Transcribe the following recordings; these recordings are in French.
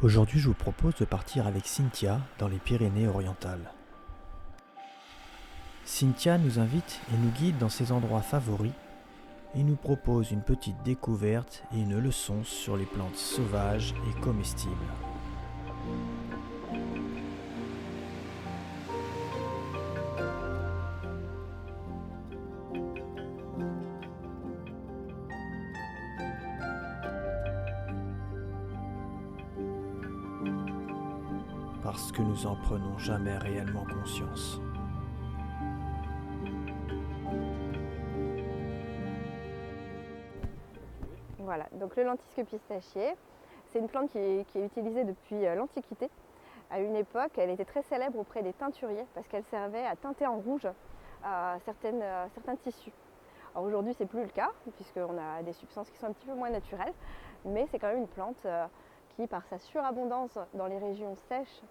Aujourd'hui, je vous propose de partir avec Cynthia dans les Pyrénées-Orientales. Cynthia nous invite et nous guide dans ses endroits favoris et nous propose une petite découverte et une leçon sur les plantes sauvages et comestibles. Parce que nous en prenons jamais réellement conscience. Voilà, donc le lentisque pistachier, c'est une plante qui est utilisée depuis l'Antiquité. À une époque, elle était très célèbre auprès des teinturiers parce qu'elle servait à teinter en rouge certains tissus. Alors aujourd'hui, c'est plus le cas puisqu'on a des substances qui sont un petit peu moins naturelles, mais c'est quand même une plante qui, par sa surabondance dans les régions sèches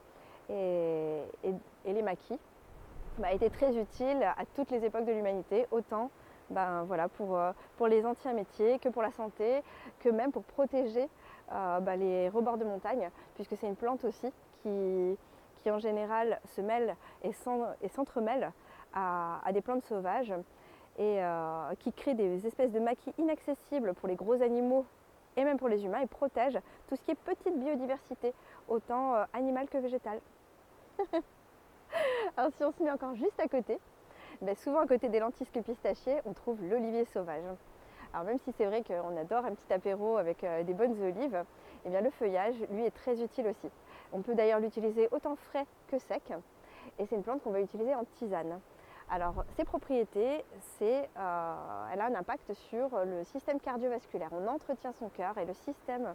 et les maquis, a été très utile à toutes les époques de l'humanité, autant voilà, pour les anciens métiers que pour la santé, que même pour protéger les rebords de montagne, puisque c'est une plante aussi qui en général se mêle et s'entremêle à des plantes sauvages et qui crée des espèces de maquis inaccessibles pour les gros animaux et même pour les humains et protège tout ce qui est petite biodiversité, autant animale que végétale. Alors si on se met encore juste à côté, souvent à côté des lentisques pistachiers, on trouve l'olivier sauvage. Alors même si c'est vrai qu'on adore un petit apéro avec des bonnes olives, eh bien le feuillage, lui, est très utile aussi. On peut d'ailleurs l'utiliser autant frais que sec, et c'est une plante qu'on va utiliser en tisane. Alors ses propriétés, elle a un impact sur le système cardiovasculaire. On entretient son cœur et le système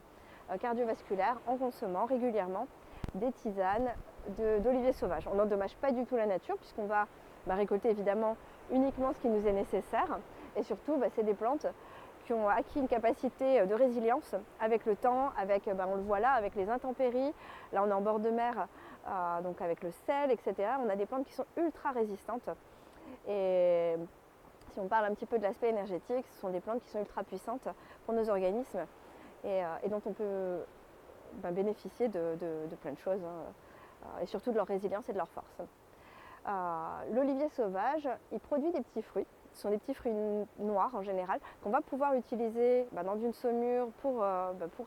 cardiovasculaire en consommant régulièrement des tisanes d'olivier sauvage. On n'endommage pas du tout la nature puisqu'on va récolter évidemment uniquement ce qui nous est nécessaire et surtout c'est des plantes qui ont acquis une capacité de résilience avec le temps, on le voit là, avec les intempéries. Là on est en bord de mer, donc avec le sel, etc. On a des plantes qui sont ultra résistantes et si on parle un petit peu de l'aspect énergétique, ce sont des plantes qui sont ultra puissantes pour nos organismes et dont on peut bénéficier de plein de choses et surtout de leur résilience et de leur force. L'olivier sauvage, il produit des petits fruits. Ce sont des petits fruits noirs en général qu'on va pouvoir utiliser dans une saumure pour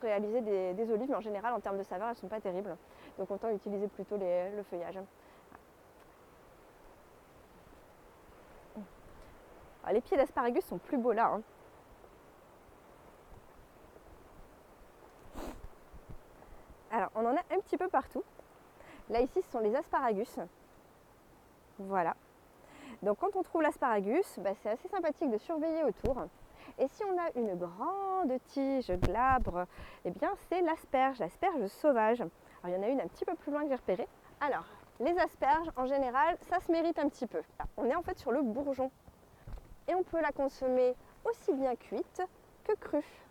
réaliser des olives, mais en général en termes de saveur elles ne sont pas terribles. Donc autant utiliser plutôt le feuillage. Alors, les pieds d'asparagus sont plus beaux là. Alors on en a un petit peu partout. Là ici ce sont les asparagus. Voilà. Donc quand on trouve l'asparagus, c'est assez sympathique de surveiller autour. Et si on a une grande tige glabre, eh bien c'est l'asperge sauvage. Alors il y en a une un petit peu plus loin que j'ai repéré. Alors les asperges en général, ça se mérite un petit peu. On est en fait sur le bourgeon. Et on peut la consommer aussi bien cuite que crue.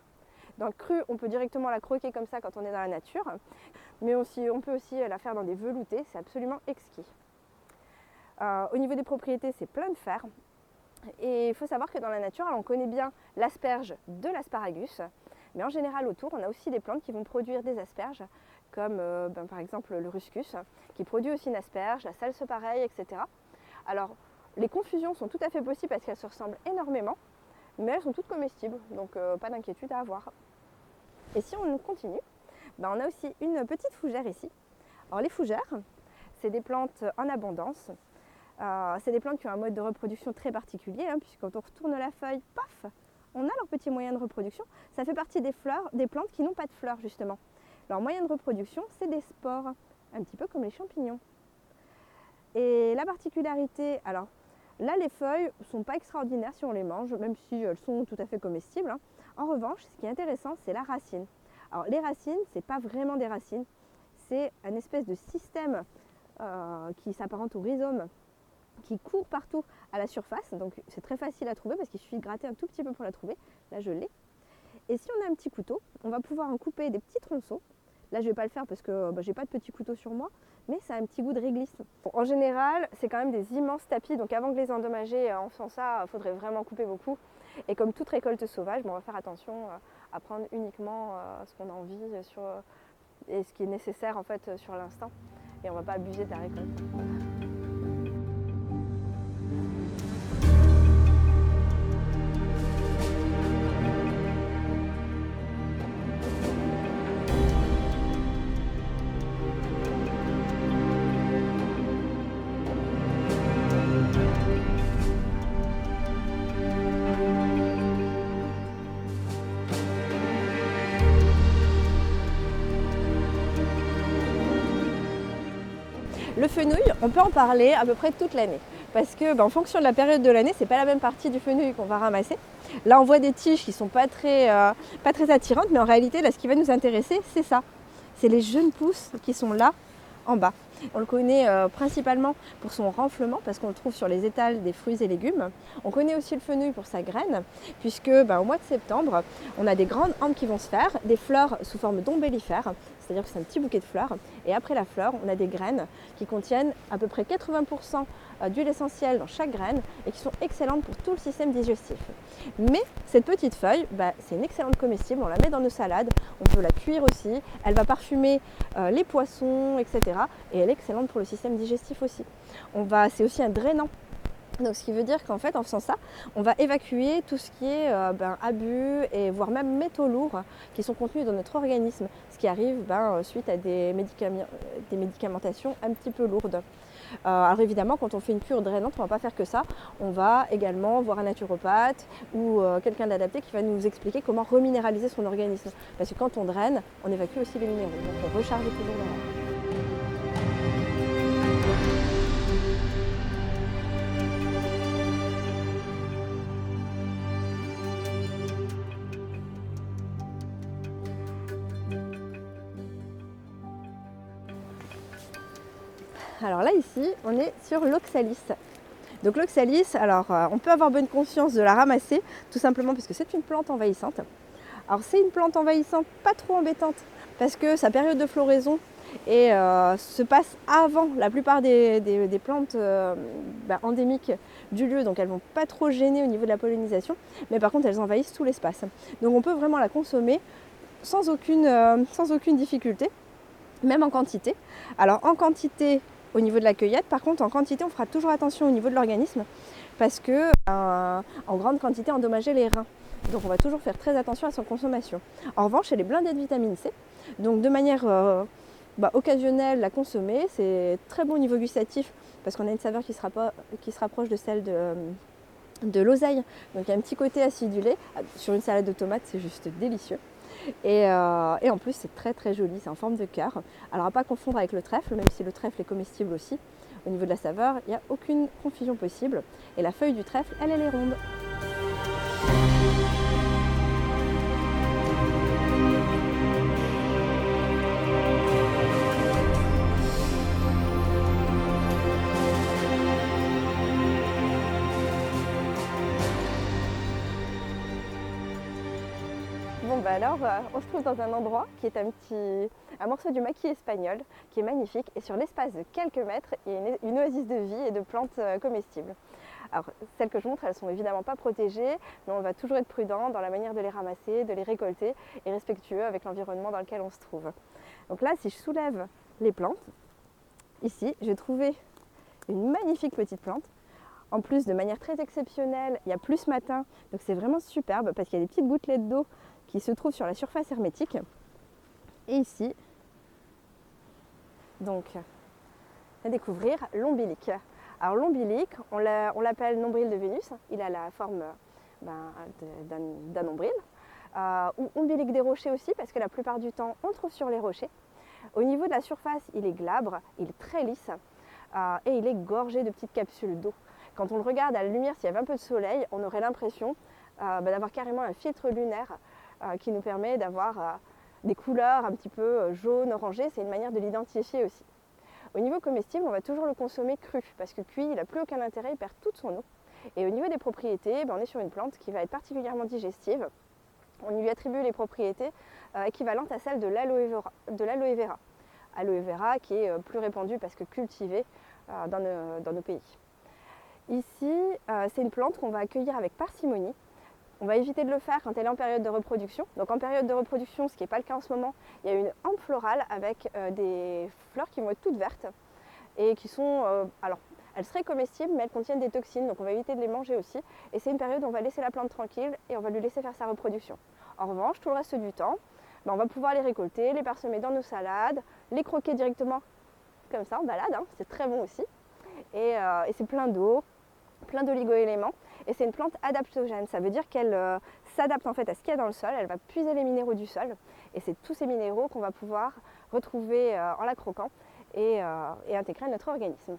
Dans le cru, on peut directement la croquer comme ça quand on est dans la nature. Mais on peut aussi la faire dans des veloutés, c'est absolument exquis. Au niveau des propriétés, c'est plein de fer. Et il faut savoir que dans la nature, on connaît bien l'asperge de l'asparagus. Mais en général, autour, on a aussi des plantes qui vont produire des asperges, comme par exemple le ruscus, qui produit aussi une asperge, la salse pareil, etc. Alors, les confusions sont tout à fait possibles parce qu'elles se ressemblent énormément, mais elles sont toutes comestibles, donc pas d'inquiétude à avoir. Et si on continue, on a aussi une petite fougère ici. Alors les fougères, c'est des plantes en abondance. C'est des plantes qui ont un mode de reproduction très particulier, puisque quand on retourne la feuille, paf, on a leur petit moyen de reproduction. Ça fait partie des plantes qui n'ont pas de fleurs justement. Leur moyen de reproduction, c'est des spores, un petit peu comme les champignons. Et la particularité, alors là les feuilles ne sont pas extraordinaires si on les mange, même si elles sont tout à fait comestibles. En revanche, ce qui est intéressant, c'est la racine. Alors les racines, ce n'est pas vraiment des racines, c'est un espèce de système qui s'apparente au rhizome, qui court partout à la surface, donc c'est très facile à trouver parce qu'il suffit de gratter un tout petit peu pour la trouver. Là je l'ai. Et si on a un petit couteau, on va pouvoir en couper des petits tronçons. Là je ne vais pas le faire parce que j'ai pas de petit couteau sur moi, mais ça a un petit goût de réglisse. Bon, en général, c'est quand même des immenses tapis, donc avant de les endommager en faisant ça, il faudrait vraiment couper beaucoup. Et comme toute récolte sauvage, on va faire attention à prendre uniquement ce qu'on a envie et ce qui est nécessaire en fait sur l'instant. Et on ne va pas abuser de la récolte. Le fenouil, on peut en parler à peu près toute l'année parce que en fonction de la période de l'année, c'est pas la même partie du fenouil qu'on va ramasser. Là, on voit des tiges qui sont pas très attirantes, mais en réalité, là, ce qui va nous intéresser, c'est ça. C'est les jeunes pousses qui sont là en bas. On le connaît principalement pour son renflement parce qu'on le trouve sur les étals des fruits et légumes. On connaît aussi le fenouil pour sa graine puisque au mois de septembre, on a des grandes hampes qui vont se faire, des fleurs sous forme d'ombellifères, c'est-à-dire que c'est un petit bouquet de fleurs. Et après la fleur, on a des graines qui contiennent à peu près 80% d'huile essentielle dans chaque graine et qui sont excellentes pour tout le système digestif. Mais cette petite feuille, c'est une excellente comestible, on la met dans nos salades, on peut la cuire aussi, elle va parfumer les poissons, etc. Et elle est excellente pour le système digestif aussi. C'est aussi un drainant. Donc ce qui veut dire qu'en fait, en faisant ça, on va évacuer tout ce qui est abus et voire même métaux lourds qui sont contenus dans notre organisme, ce qui arrive suite à des médicamentations un petit peu lourdes. Alors évidemment, quand on fait une cure drainante, on ne va pas faire que ça. On va également voir un naturopathe ou quelqu'un d'adapté qui va nous expliquer comment reminéraliser son organisme. Parce que quand on draine, on évacue aussi les minéraux. Donc on recharge toujours l'air. Alors là ici, on est sur l'oxalis. Donc l'oxalis, on peut avoir bonne conscience de la ramasser, tout simplement parce que c'est une plante envahissante. Alors c'est une plante envahissante pas trop embêtante, parce que sa période de floraison se passe avant la plupart des plantes endémiques du lieu, donc elles ne vont pas trop gêner au niveau de la pollinisation, mais par contre elles envahissent tout l'espace. Donc on peut vraiment la consommer sans aucune difficulté, même en quantité. Alors en quantité, au niveau de la cueillette, par contre en quantité on fera toujours attention au niveau de l'organisme parce que en grande quantité endommager les reins. Donc on va toujours faire très attention à son consommation. En revanche, elle est blindée de vitamine C, donc de manière occasionnelle la consommer, c'est très bon au niveau gustatif parce qu'on a une saveur qui se rapproche de celle de l'oseille. Donc il y a un petit côté acidulé. Sur une salade de tomates, c'est juste délicieux. Et en plus c'est très très joli, c'est en forme de cœur. Alors à pas confondre avec le trèfle, même si le trèfle est comestible aussi. Au niveau de la saveur, il n'y a aucune confusion possible. Et la feuille du trèfle, elle est ronde. On se trouve dans un endroit qui est un morceau du maquis espagnol qui est magnifique et sur l'espace de quelques mètres, il y a une oasis de vie et de plantes comestibles. Alors celles que je montre, elles ne sont évidemment pas protégées, mais on va toujours être prudent dans la manière de les ramasser, de les récolter et respectueux avec l'environnement dans lequel on se trouve. Donc là, si je soulève les plantes, ici, j'ai trouvé une magnifique petite plante. En plus, de manière très exceptionnelle, il y a plus matin, donc c'est vraiment superbe parce qu'il y a des petites gouttelettes d'eau qui se trouvent sur la surface hermétique. Et ici, donc, à découvrir l'ombilic. Alors l'ombilic, on l'appelle nombril de Vénus, il a la forme d'un nombril, ou ombilic des rochers aussi, parce que la plupart du temps, on le trouve sur les rochers. Au niveau de la surface, il est glabre, il est très lisse, et il est gorgé de petites capsules d'eau. Quand on le regarde à la lumière, s'il y avait un peu de soleil, on aurait l'impression d'avoir carrément un filtre lunaire qui nous permet d'avoir des couleurs un petit peu jaune, orangé. C'est une manière de l'identifier aussi. Au niveau comestible, on va toujours le consommer cru parce que cuit, il n'a plus aucun intérêt, il perd toute son eau. Et au niveau des propriétés, on est sur une plante qui va être particulièrement digestive. On lui attribue les propriétés équivalentes à celles de l'aloe vera. Aloe vera qui est plus répandue parce que cultivée dans nos pays. Ici, c'est une plante qu'on va accueillir avec parcimonie On va éviter de le faire quand elle est en période de reproduction. Donc en période de reproduction, ce qui n'est pas le cas en ce moment, il y a une hampe florale avec des fleurs qui vont être toutes vertes et qui sont, alors elles seraient comestibles mais elles contiennent des toxines, donc on va éviter de les manger aussi. Et c'est une période où on va laisser la plante tranquille et on va lui laisser faire sa reproduction. En revanche, tout le reste du temps, on va pouvoir les récolter, les parsemer dans nos salades, les croquer directement comme ça en balade, hein, c'est très bon aussi. Et c'est plein d'eau, plein d'oligo-éléments. Et c'est une plante adaptogène, ça veut dire qu'elle s'adapte en fait à ce qu'il y a dans le sol, elle va puiser les minéraux du sol. Et c'est tous ces minéraux qu'on va pouvoir retrouver en la croquant et intégrer à notre organisme.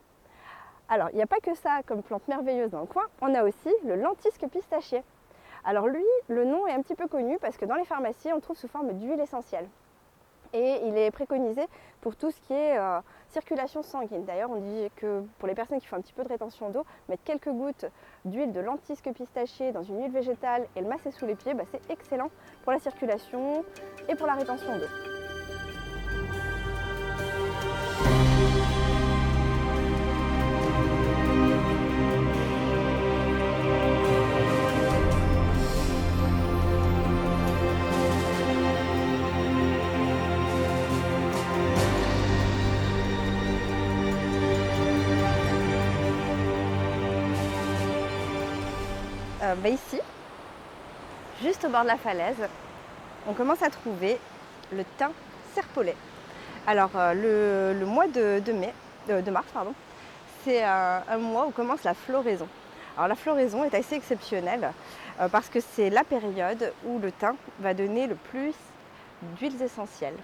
Alors, il n'y a pas que ça comme plante merveilleuse dans le coin, on a aussi le lentisque pistachier. Alors lui, le nom est un petit peu connu parce que dans les pharmacies, on le trouve sous forme d'huile essentielle. Et il est préconisé pour tout ce qui est circulation sanguine. D'ailleurs, on dit que pour les personnes qui font un petit peu de rétention d'eau, mettre quelques gouttes d'huile de lentisque pistachier dans une huile végétale et le masser sous les pieds, c'est excellent pour la circulation et pour la rétention d'eau. Ici, juste au bord de la falaise, on commence à trouver le thym serpolet. Alors le mois de mars, c'est un mois où commence la floraison. Alors la floraison est assez exceptionnelle parce que c'est la période où le thym va donner le plus d'huiles essentielles.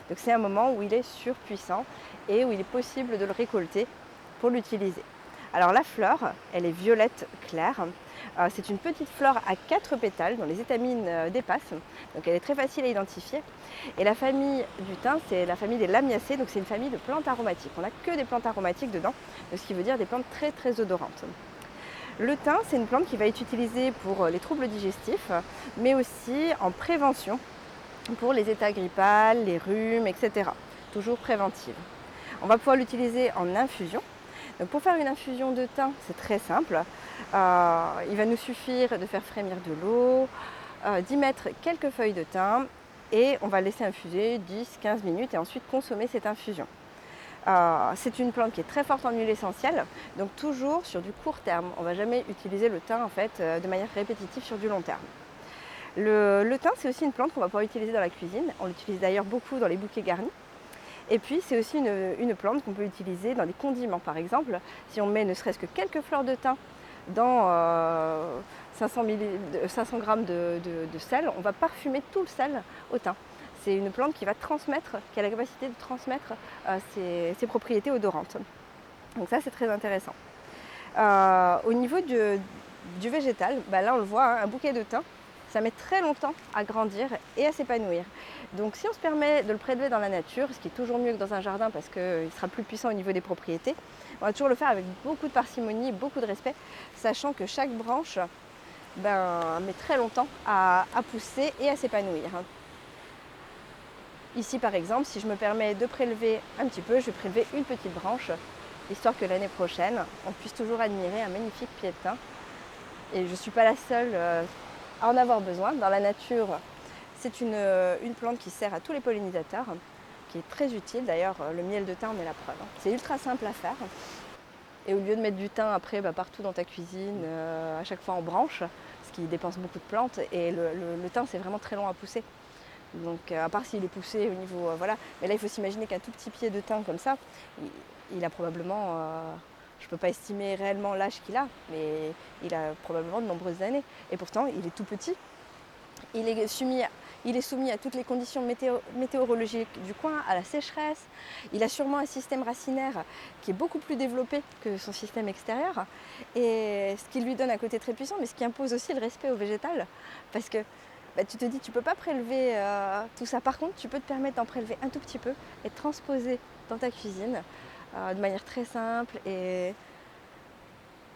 Donc c'est un moment où il est surpuissant et où il est possible de le récolter pour l'utiliser. Alors la fleur, elle est violette claire. C'est une petite fleur à 4 pétales dont les étamines dépassent, donc elle est très facile à identifier. Et la famille du thym, c'est la famille des Lamiacées, donc c'est une famille de plantes aromatiques. On n'a que des plantes aromatiques dedans, ce qui veut dire des plantes très très odorantes. Le thym, c'est une plante qui va être utilisée pour les troubles digestifs, mais aussi en prévention pour les états grippales, les rhumes, etc. Toujours préventive. On va pouvoir l'utiliser en infusion. Donc pour faire une infusion de thym, c'est très simple. Il va nous suffire de faire frémir de l'eau, d'y mettre quelques feuilles de thym et on va laisser infuser 10-15 minutes et ensuite consommer cette infusion. C'est une plante qui est très forte en huile essentielle, donc toujours sur du court terme. On ne va jamais utiliser le thym en fait, de manière répétitive sur du long terme. Le thym, c'est aussi une plante qu'on va pouvoir utiliser dans la cuisine. On l'utilise d'ailleurs beaucoup dans les bouquets garnis. Et puis c'est aussi une plante qu'on peut utiliser dans des condiments. Par exemple, si on met ne serait-ce que quelques fleurs de thym dans 500 g de sel, on va parfumer tout le sel au thym. C'est une plante qui va transmettre, qui a la capacité de transmettre ses propriétés odorantes. Donc ça, c'est très intéressant. Au niveau du végétal, là on le voit, un bouquet de thym, ça met très longtemps à grandir et à s'épanouir. Donc si on se permet de le prélever dans la nature, ce qui est toujours mieux que dans un jardin parce qu'il sera plus puissant au niveau des propriétés, on va toujours le faire avec beaucoup de parcimonie et beaucoup de respect, sachant que chaque branche met très longtemps à pousser et à s'épanouir. Ici par exemple, si je me permets de prélever un petit peu, je vais prélever une petite branche, histoire que l'année prochaine, on puisse toujours admirer un magnifique pied de thym. Et je ne suis pas la seule à en avoir besoin. Dans la nature, c'est une plante qui sert à tous les pollinisateurs, qui est très utile. D'ailleurs, le miel de thym en est la preuve. C'est ultra simple à faire. Et au lieu de mettre du thym après partout dans ta cuisine, à chaque fois en branche, ce qui dépense beaucoup de plantes, et le thym c'est vraiment très long à pousser. Donc à part s'il est poussé au niveau, voilà. Mais là il faut s'imaginer qu'un tout petit pied de thym comme ça, il a probablement, je ne peux pas estimer réellement l'âge qu'il a, mais il a probablement de nombreuses années. Et pourtant il est tout petit. Il est soumis à toutes les conditions météorologiques du coin, à la sécheresse. Il a sûrement un système racinaire qui est beaucoup plus développé que son système extérieur. Et ce qui lui donne un côté très puissant, mais ce qui impose aussi le respect au végétal. Parce que tu te dis, tu ne peux pas prélever tout ça. Par contre, tu peux te permettre d'en prélever un tout petit peu et de transposer dans ta cuisine de manière très simple. Et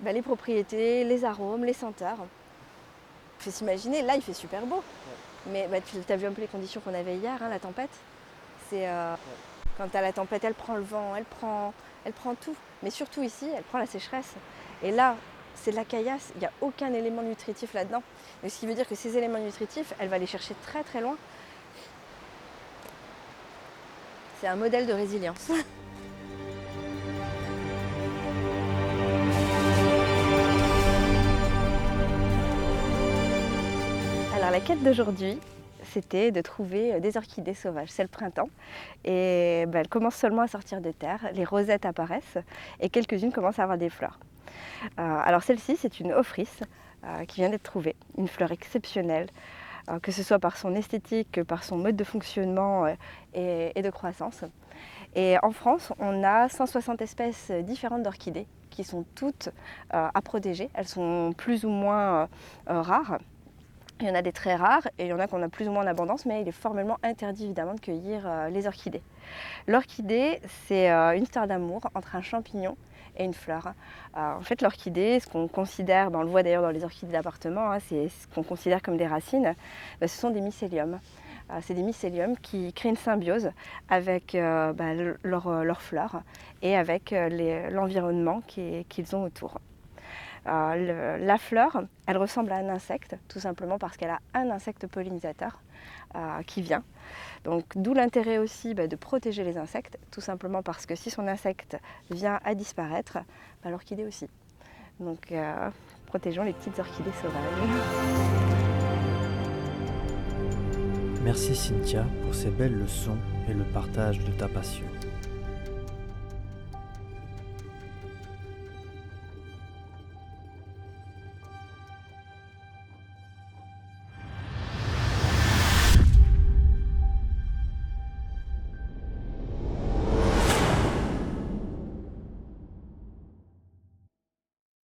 les propriétés, les arômes, les senteurs. Il faut s'imaginer, là il fait super beau. Mais tu as vu un peu les conditions qu'on avait hier, la tempête. Quand tu as la tempête, elle prend le vent, elle prend tout. Mais surtout ici, elle prend la sécheresse. Et là, c'est de la caillasse, il n'y a aucun élément nutritif là-dedans. Donc, ce qui veut dire que ces éléments nutritifs, elle va les chercher très très loin. C'est un modèle de résilience. Alors la quête d'aujourd'hui, c'était de trouver des orchidées sauvages. C'est le printemps et elles commencent seulement à sortir de terre, les rosettes apparaissent et quelques-unes commencent à avoir des fleurs. Alors celle-ci, c'est une ophrys qui vient d'être trouvée, une fleur exceptionnelle, que ce soit par son esthétique, que par son mode de fonctionnement et de croissance. Et en France, on a 160 espèces différentes d'orchidées qui sont toutes à protéger. Elles sont plus ou moins rares. Il y en a des très rares et il y en a qu'on a plus ou moins en abondance, mais il est formellement interdit évidemment de cueillir les orchidées. L'orchidée, c'est une histoire d'amour entre un champignon et une fleur. En fait, l'orchidée, ce qu'on considère, on le voit d'ailleurs dans les orchidées d'appartement, c'est ce qu'on considère comme des racines, ce sont des mycéliums. C'est des mycéliums qui créent une symbiose avec leurs fleurs et avec l'environnement qu'ils ont autour. La fleur, elle ressemble à un insecte, tout simplement parce qu'elle a un insecte pollinisateur qui vient. Donc d'où l'intérêt aussi de protéger les insectes, tout simplement parce que si son insecte vient à disparaître, l'orchidée aussi. Donc protégeons les petites orchidées sauvages. Merci Cynthia pour ces belles leçons et le partage de ta passion.